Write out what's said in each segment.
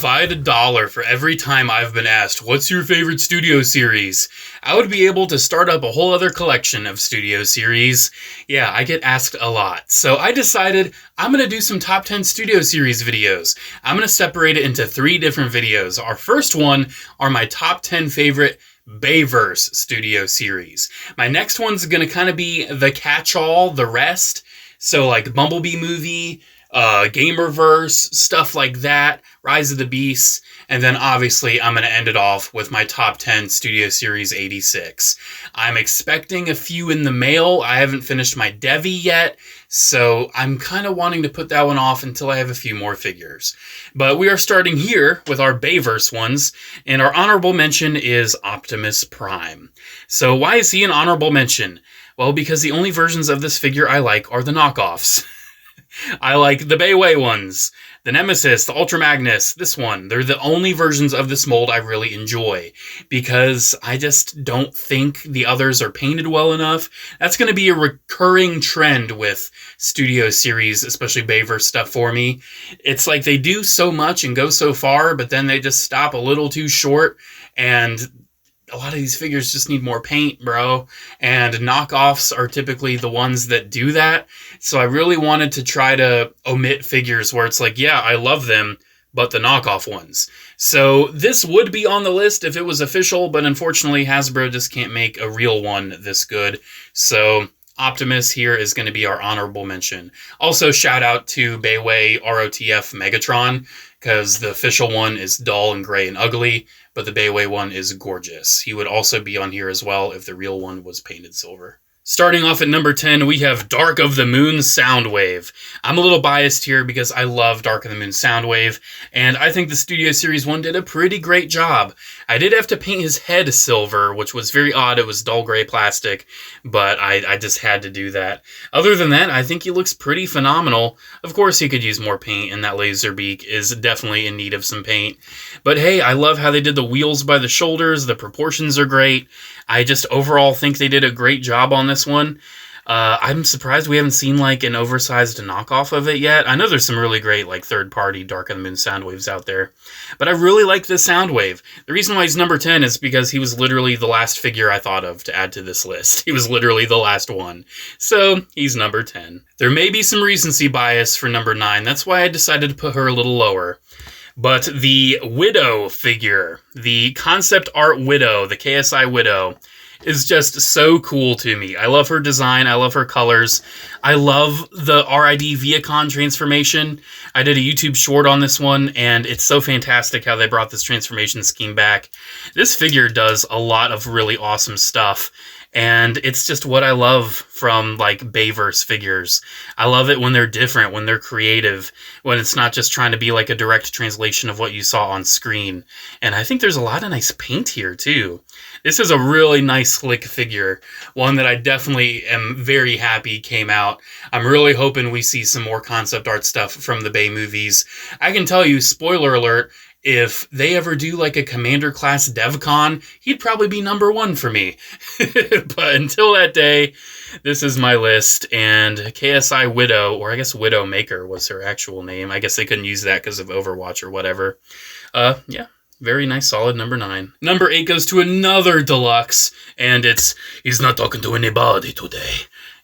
I had $1 for every time I've been asked, what's your favorite studio series? I would be able to start up a whole other collection of studio series. Yeah, I get asked a lot. So I decided I'm going to do some top 10 studio series videos. I'm going to separate it into 3 different videos. Our first one are my top 10 favorite Bayverse studio series. My next one's going to kind of be the catch-all, the rest. So like Bumblebee movie, Gamerverse, stuff like that, Rise of the Beasts, and then obviously I'm going to end it off with my top 10 Studio Series 86. I'm expecting a few in the mail. I haven't finished my Devi yet, so I'm kind of wanting to put that one off until I have a few more figures. But we are starting here with our Bayverse ones, and our honorable mention is Optimus Prime. So why is he an honorable mention? Well, because the only versions of this figure I like are the knockoffs. I like the Bayway ones, the Nemesis, the Ultra Magnus, this one. They're the only versions of this mold I really enjoy because I just don't think the others are painted well enough. That's going to be a recurring trend with Studio Series, especially Bayverse stuff for me. It's like they do so much and go so far, but then they just stop a little too short, and a lot of these figures just need more paint, bro. And knockoffs are typically the ones that do that. So I really wanted to try to omit figures where it's like, yeah, I love them, but the knockoff ones. So this would be on the list if it was official, but unfortunately Hasbro just can't make a real one this good. So Optimus here is going to be our honorable mention. Also, shout out to Bayway ROTF Megatron, because the official one is dull and gray and ugly, but the Bayway one is gorgeous. He would also be on here as well if the real one was painted silver. Starting off at number 10, we have Dark of the Moon Soundwave. I'm a little biased here because I love Dark of the Moon Soundwave, and I think the Studio Series 1 did a pretty great job. I did have to paint his head silver, which was very odd. It was dull gray plastic, but I just had to do that. Other than that, I think he looks pretty phenomenal. Of course, he could use more paint, and that laser beak is definitely in need of some paint. But hey, I love how they did the wheels by the shoulders. The proportions are great. I just overall think they did a great job on this one. I'm surprised we haven't seen like an oversized knockoff of it yet. I know there's some really great like third-party Dark of the Moon Soundwaves out there, but I really like this Soundwave. The reason why he's number 10 is because he was literally the last figure I thought of to add to this list. He was literally the last one. So he's number 10. There may be some recency bias for number 9. That's why I decided to put her a little lower. But the Widow figure, the concept art Widow, the KSI Widow, is just so cool to me. I love her design. I love her colors. I love the RID Viacon transformation. I did a YouTube short on this one, and it's so fantastic how they brought this transformation scheme back. This figure does a lot of really awesome stuff, and it's just what I love from, like, Bayverse figures. I love it when they're different, when they're creative, when it's not just trying to be like a direct translation of what you saw on screen. And I think there's a lot of nice paint here, too. This is a really nice, slick figure, one that I definitely am very happy came out. I'm really hoping we see some more concept art stuff from the Bay movies. I can tell you, spoiler alert, if they ever do like a Commander class DevCon, he'd probably be number 1 for me. But until that day, this is my list. And KSI Widow, or I guess Widowmaker was her actual name. I guess they couldn't use that because of Overwatch or whatever. Yeah. Very nice, solid number 9. Number 8 goes to another deluxe, and he's not talking to anybody today.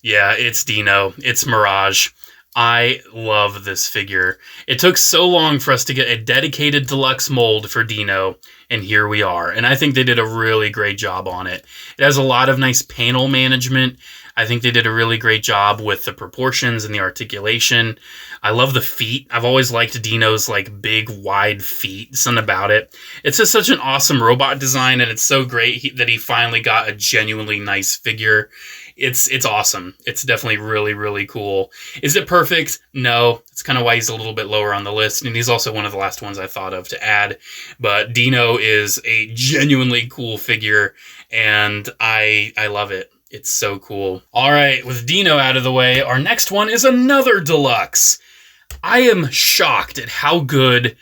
Yeah, it's Dino. It's Mirage. I love this figure. It took so long for us to get a dedicated deluxe mold for Dino, and here we are. And I think they did a really great job on it. It has a lot of nice panel management. I think they did a really great job with the proportions and the articulation. I love the feet. I've always liked Dino's like big, wide feet. Something about it. It's just such an awesome robot design, and it's so great that he finally got a genuinely nice figure. It's awesome. It's definitely really, really cool. Is it perfect? No. It's kind of why he's a little bit lower on the list, and he's also one of the last ones I thought of to add. But Dino is a genuinely cool figure, and I love it. It's so cool. All right, with Dino out of the way, our next one is another deluxe. I am shocked at how good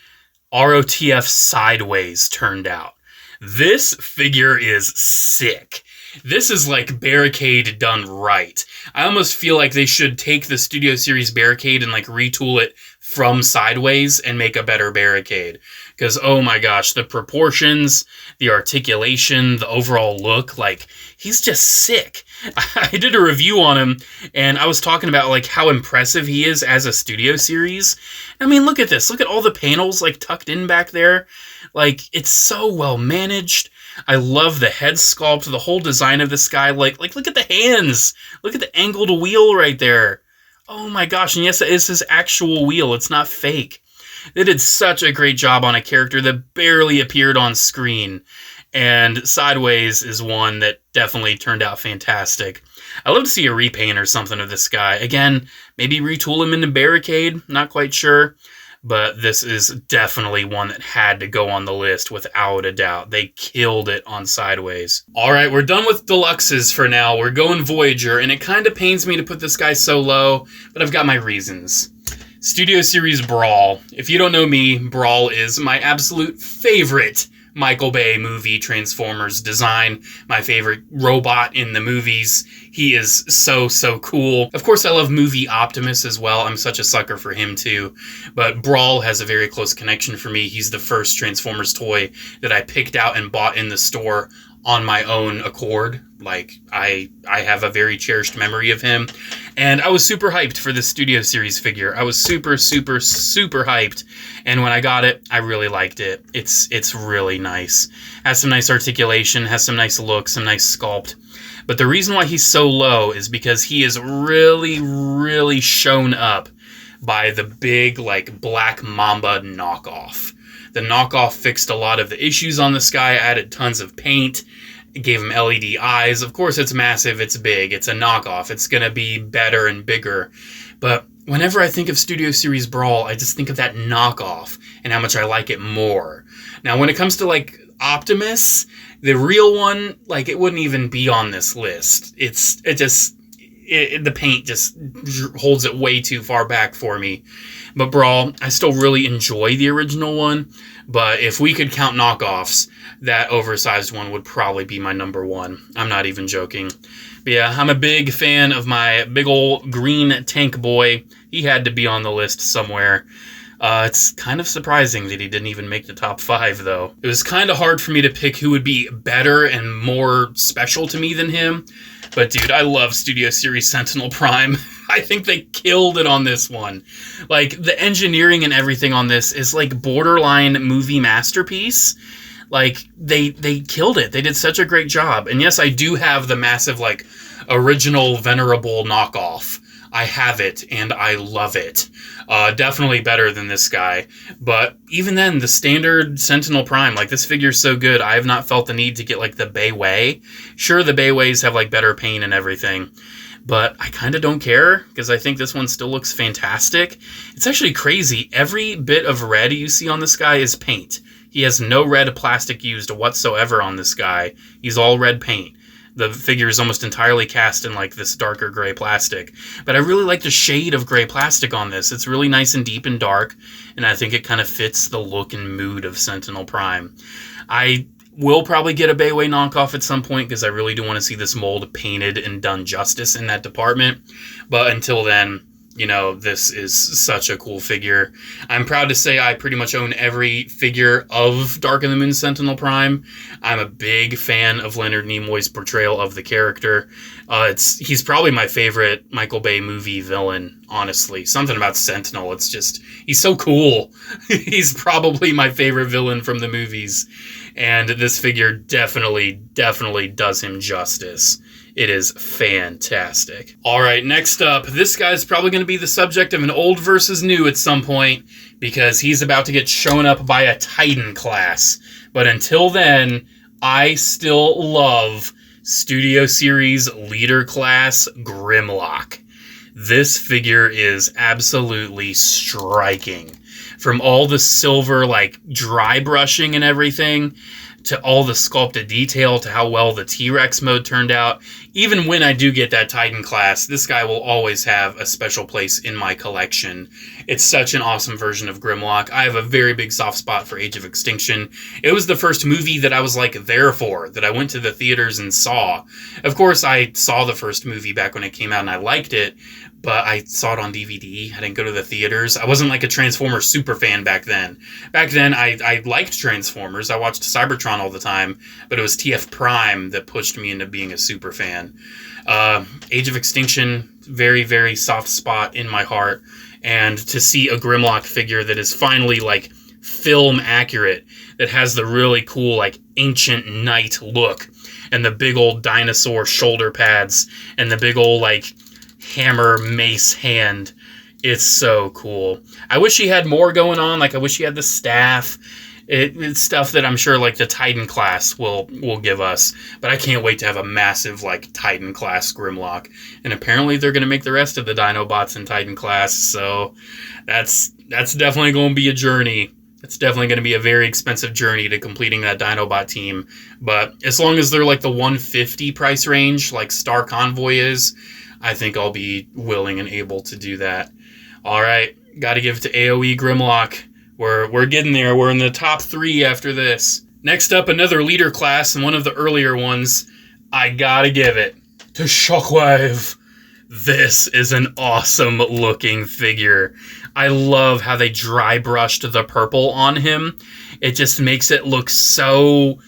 ROTF Sideways turned out. This figure is sick. This is like Barricade done right. I almost feel like they should take the Studio Series Barricade and like retool it from Sideways and make a better Barricade. Because, oh my gosh, the proportions, the articulation, the overall look, like, he's just sick. I did a review on him, and I was talking about, like, how impressive he is as a Studio Series. I mean, look at this. Look at all the panels, like, tucked in back there. Like, it's so well managed. I love the head sculpt, the whole design of this guy. Like, look at the hands. Look at the angled wheel right there. Oh my gosh, and yes, it is his actual wheel. It's not fake. They did such a great job on a character that barely appeared on screen. And Sideways is one that definitely turned out fantastic. I'd love to see a repaint or something of this guy. Again, maybe retool him into Barricade. Not quite sure. But this is definitely one that had to go on the list without a doubt. They killed it on Sideways. All right, we're done with deluxes for now. We're going Voyager, and it kind of pains me to put this guy so low, but I've got my reasons. Studio Series Brawl. If you don't know me, Brawl is my absolute favorite Michael Bay movie Transformers design. My favorite robot in the movies. He is so cool. Of course, I love movie Optimus as well. I'm such a sucker for him too. But Brawl has a very close connection for me. He's the first Transformers toy that I picked out and bought in the store on my own accord. Like, I have a very cherished memory of him. And I was super hyped for the Studio Series figure. I was super hyped. And when I got it, I really liked it. It's really nice. Has some nice articulation, has some nice look, some nice sculpt. But the reason why he's so low is because he is really shown up by the big, like, Black Mamba knockoff. The knockoff fixed a lot of the issues on this guy, added tons of paint, gave him LED eyes. Of course, it's massive, it's big, it's a knockoff. It's going to be better and bigger. But whenever I think of Studio Series Brawl, I just think of that knockoff and how much I like it more. Now, when it comes to, like, Optimus, the real one, like, it wouldn't even be on this list. The paint just holds it way too far back for me. But Brawl, I still really enjoy the original one. But if we could count knockoffs, that oversized one would probably be my number one. I'm not even joking. But yeah, I'm a big fan of my big old green tank boy. He had to be on the list somewhere. It's kind of surprising that he didn't even make the top 5, though. It was kind of hard for me to pick who would be better and more special to me than him. But dude, I love Studio Series Sentinel Prime. I think they killed it on this one. Like, the engineering and everything on this is like borderline movie masterpiece. Like, they killed it. They did such a great job. And yes, I do have the massive, like, original venerable knockoff. I have it, and I love it. Definitely better than this guy. But even then, the standard Sentinel Prime, like, this figure's so good, I have not felt the need to get, like, the Bayway. Sure, the Bayways have, like, better paint and everything. But I kind of don't care, because I think this one still looks fantastic. It's actually crazy. Every bit of red you see on this guy is paint. He has no red plastic used whatsoever on this guy. He's all red paint. The figure is almost entirely cast in, like, this darker gray plastic. But I really like the shade of gray plastic on this. It's really nice and deep and dark, and I think it kind of fits the look and mood of Sentinel Prime. I will probably get a Bayway knockoff at some point, because I really do want to see this mold painted and done justice in that department. But until then, you know, this is such a cool figure. I'm proud to say I pretty much own every figure of Dark of the Moon Sentinel Prime. I'm a big fan of Leonard Nimoy's portrayal of the character. He's probably my favorite Michael Bay movie villain, honestly. Something about Sentinel, it's just, he's so cool. He's probably my favorite villain from the movies. And this figure definitely does him justice. It is fantastic. All right, next up, this guy's probably going to be the subject of an old versus new at some point, because he's about to get shown up by a Titan class. But until then, I still love Studio Series Leader Class Grimlock. This figure is absolutely striking. From all the silver, like, dry brushing and everything, to all the sculpted detail, to how well the T-Rex mode turned out. Even when I do get that Titan class, this guy will always have a special place in my collection. It's such an awesome version of Grimlock. I have a very big soft spot for Age of Extinction. It was the first movie that I was like there for, that I went to the theaters and saw. Of course, I saw the first movie back when it came out and I liked it, but I saw it on DVD. I didn't go to the theaters. I wasn't like a Transformers super fan back then. Back then, I liked Transformers. I watched Cybertron all the time, but it was TF Prime that pushed me into being a super fan. Age of Extinction, very, very soft spot in my heart. And to see a Grimlock figure that is finally like film accurate, that has the really cool like ancient knight look, and the big old dinosaur shoulder pads, and the big old like hammer mace hand. It's so cool. I wish he had more going on. Like, I wish he had the staff. It's stuff that I'm sure like the Titan class will give us, but I can't wait to have a massive like Titan class Grimlock. And apparently they're going to make the rest of the Dinobots in Titan class, so that's definitely going to be a journey. It's definitely going to be a very expensive journey to completing that Dinobot team, but as long as they're like the 150 price range like Star Convoy is, I think I'll be willing and able to do that. All right, got to give it to AoE Grimlock. We're getting there. We're in the top 3 after this. Next up, another leader class, and one of the earlier ones. I gotta give it to Shockwave. This is an awesome looking figure. I love how they dry brushed the purple on him. It just makes it look so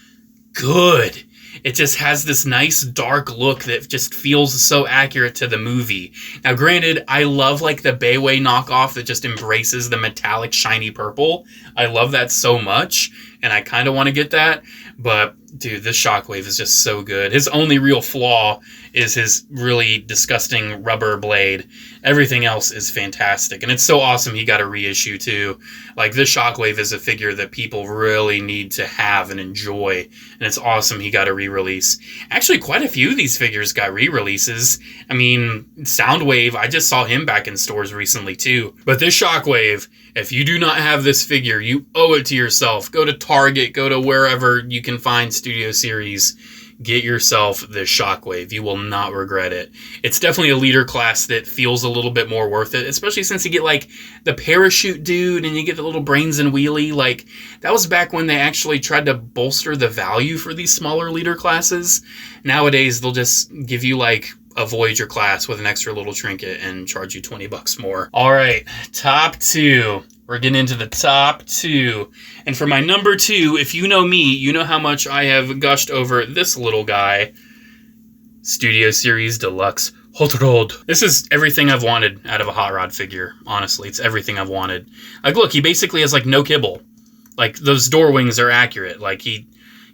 good. It just has this nice dark look that just feels so accurate to the movie. Now, granted, I love like the Bayway knockoff that just embraces the metallic shiny purple. I love that so much, and I kind of want to get that. But, dude, this Shockwave is just so good. His only real flaw is his really disgusting rubber blade. Everything else is fantastic. And it's so awesome he got a reissue, too. Like, this Shockwave is a figure that people really need to have and enjoy. And it's awesome he got a re-release. Actually, quite a few of these figures got re-releases. I mean, Soundwave, I just saw him back in stores recently, too. But this Shockwave, if you do not have this figure, you owe it to yourself. Go to Target, go to wherever you can find Studio Series. Get yourself this Shockwave. You will not regret it. It's definitely a leader class that feels a little bit more worth it, especially since you get like the parachute dude and you get the little brains and wheelie. Like, that was back when they actually tried to bolster the value for these smaller leader classes. Nowadays, they'll just give you like a Voyager class with an extra little trinket and charge you $20 more. All right, top 2. We're getting into the top 2. And for my number 2, if you know me, you know how much I have gushed over this little guy. Studio Series Deluxe Hot Rod. This is everything I've wanted out of a Hot Rod figure. Honestly, it's everything I've wanted. Like, look, he basically has, like, no kibble. Like, those door wings are accurate. Like, he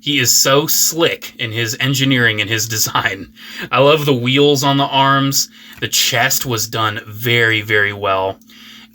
is so slick in his engineering and his design. I love the wheels on the arms. The chest was done very, very well.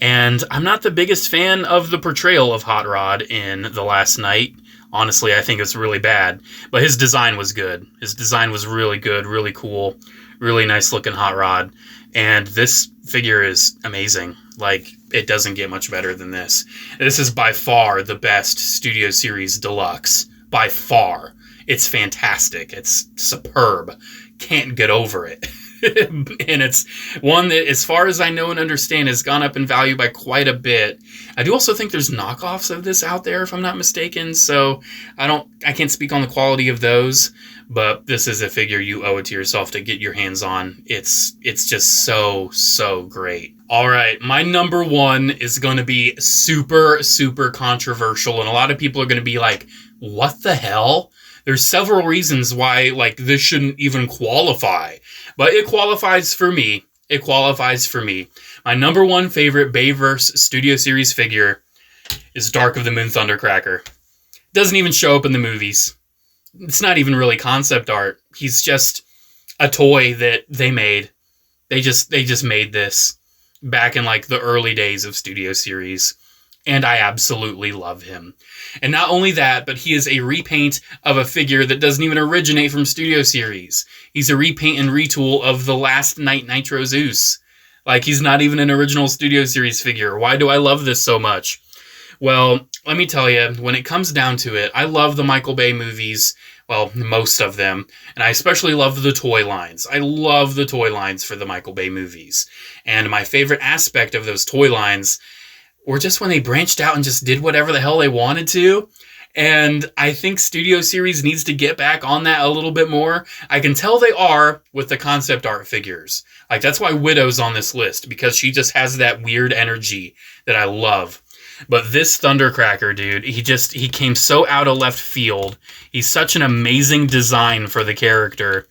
And I'm not the biggest fan of the portrayal of Hot Rod in The Last Night. Honestly, I think it's really bad. But his design was good. His design was really good, really cool, really nice looking Hot Rod. And this figure is amazing. Like, it doesn't get much better than this. This is by far the best Studio Series Deluxe. By far. It's fantastic. It's superb. Can't get over it. And it's one that, as far as I know and understand, has gone up in value by quite a bit. I do also think there's knockoffs of this out there, if I'm not mistaken, so I can't speak on the quality of those, but this is a figure you owe it to yourself to get your hands on. It's just so great. All right, my number 1 is going to be super, super controversial, and a lot of people are going to be like, what the hell? There's several reasons why, like, this shouldn't even qualify. But it qualifies for me. It qualifies for me. My number 1 favorite Bayverse Studio Series figure is Dark of the Moon Thundercracker. Doesn't even show up in the movies. It's not even really concept art. He's just a toy that they made. They just made this back in, like, the early days of Studio Series. And I absolutely love him. And not only that, but he is a repaint of a figure that doesn't even originate from Studio Series. He's a repaint and retool of the Last Night Nitro Zeus. Like, he's not even an original Studio Series figure. Why do I love this so much? Well, let me tell you, when it comes down to it, I love the Michael Bay movies. Well, most of them. And I especially love the toy lines. I love the toy lines for the Michael Bay movies. And my favorite aspect of those toy lines were just when they branched out and just did whatever the hell they wanted to. And I think Studio Series needs to get back on that a little bit more. I can tell they are with the concept art figures. Like, that's why Widow's on this list, because she just has that weird energy that I love. But this Thundercracker, dude, he came so out of left field. He's such an amazing design for the character.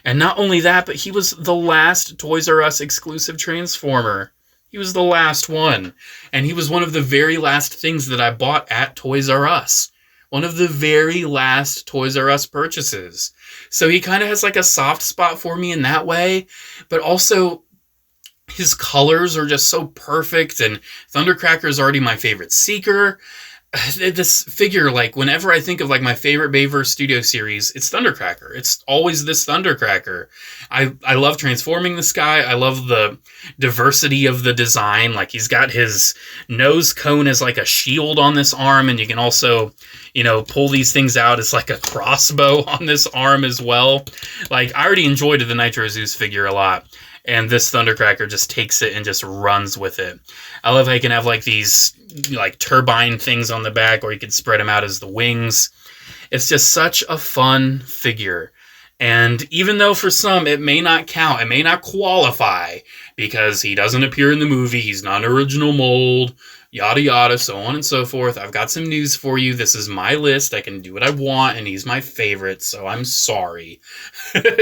And not only that, but he was the last Toys R Us exclusive Transformer. He was the last one. And he was one of the very last things that I bought at Toys R Us. One of the very last Toys R Us purchases. So he kind of has like a soft spot for me in that way. But also, his colors are just so perfect, and Thundercracker is already my favorite Seeker. This figure, like, whenever I think of, like, my favorite Bayverse Studio series, it's Thundercracker. It's always this Thundercracker. I love transforming this guy. I love the diversity of the design. Like, he's got his nose cone as, like, a shield on this arm, and you can also, you know, pull these things out as, like, a crossbow on this arm as well. Like, I already enjoyed the Nitro Zeus figure a lot. And this Thundercracker just takes it and just runs with it. I love how you can have like these like turbine things on the back, or you can spread them out as the wings. It's just such a fun figure. And even though for some it may not count, it may not qualify because he doesn't appear in the movie, he's not an original mold, yada yada, so on and so forth. I've got some news for you. This is my list. I can do what I want, and he's my favorite, so I'm sorry.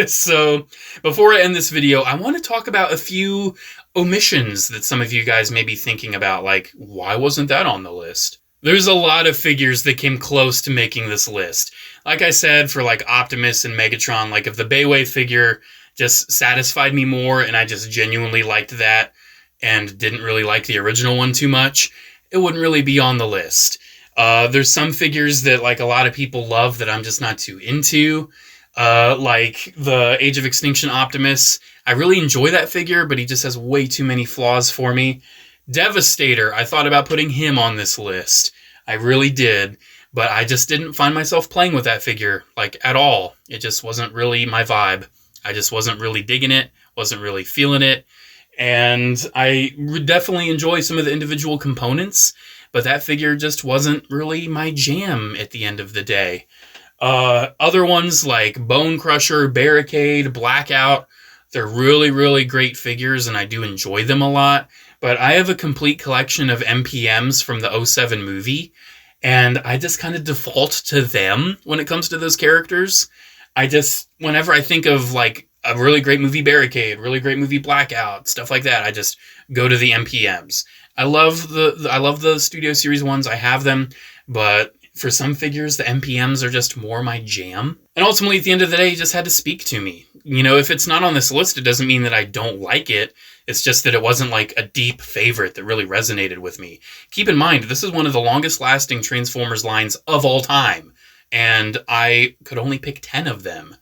So, before I end this video, I want to talk about a few omissions that some of you guys may be thinking about, like, why wasn't that on the list? There's a lot of figures that came close to making this list. Like I said, for like Optimus and Megatron, like if the Bayway figure just satisfied me more and I just genuinely liked that and didn't really like the original one too much, it wouldn't really be on the list. There's some figures that like a lot of people love that I'm just not too into. Like the Age of Extinction Optimus. I really enjoy that figure, but he just has way too many flaws for me. Devastator, I thought about putting him on this list. I really did, but I just didn't find myself playing with that figure, like, at all. It just wasn't really my vibe. I just wasn't really digging it, wasn't really feeling it, and I definitely enjoy some of the individual components, but that figure just wasn't really my jam at the end of the day. Other ones like Bone Crusher, Barricade, Blackout, they're really, really great figures, and I do enjoy them a lot. But I have a complete collection of MPMs from the 2007 movie, and I just kind of default to them when it comes to those characters. Whenever I think of like a really great movie Barricade, really great movie Blackout, stuff like that, I just go to the MPMs. I love the Studio Series ones. I have them, but for some figures, the MPMs are just more my jam. And ultimately, at the end of the day, it just had to speak to me. You know, if it's not on this list, it doesn't mean that I don't like it. It's just that it wasn't like a deep favorite that really resonated with me. Keep in mind, this is one of the longest lasting Transformers lines of all time. And I could only pick 10 of them.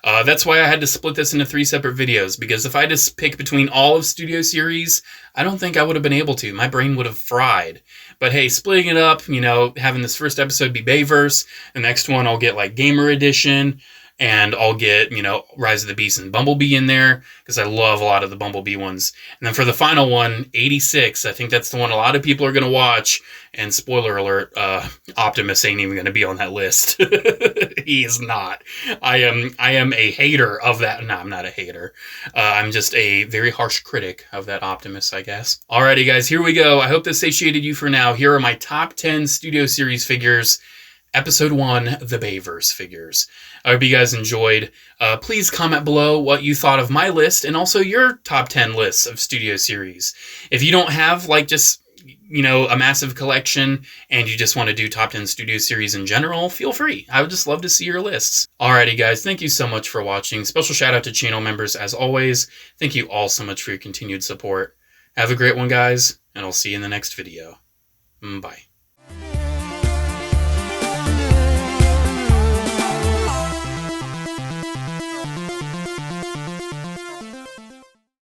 That's why I had to split this into 3 separate videos, because if I just pick between all of Studio Series, I don't think I would have been able to. My brain would have fried. But hey, splitting it up, you know, having this first episode be Bayverse, the next one I'll get like Gamer Edition, and I'll get, you know, Rise of the Beast and Bumblebee in there, because I love a lot of the Bumblebee ones. And then for the final one, 86, I think that's the one a lot of people are going to watch. And spoiler alert, Optimus ain't even going to be on that list. He is not. I am a hater of that. No, I'm not a hater. I'm just a very harsh critic of that Optimus, I guess. Alrighty, guys, here we go. I hope this satiated you for now. Here are my top 10 Studio Series figures. Episode 1, the Bayverse figures. I hope you guys enjoyed. Please comment below what you thought of my list and also your top 10 lists of Studio Series. If you don't have, like, just, you know, a massive collection and you just want to do top 10 Studio Series in general, feel free. I would just love to see your lists. Alrighty, guys, thank you so much for watching. Special shout out to channel members as always. Thank you all so much for your continued support. Have a great one, guys, and I'll see you in the next video. Bye.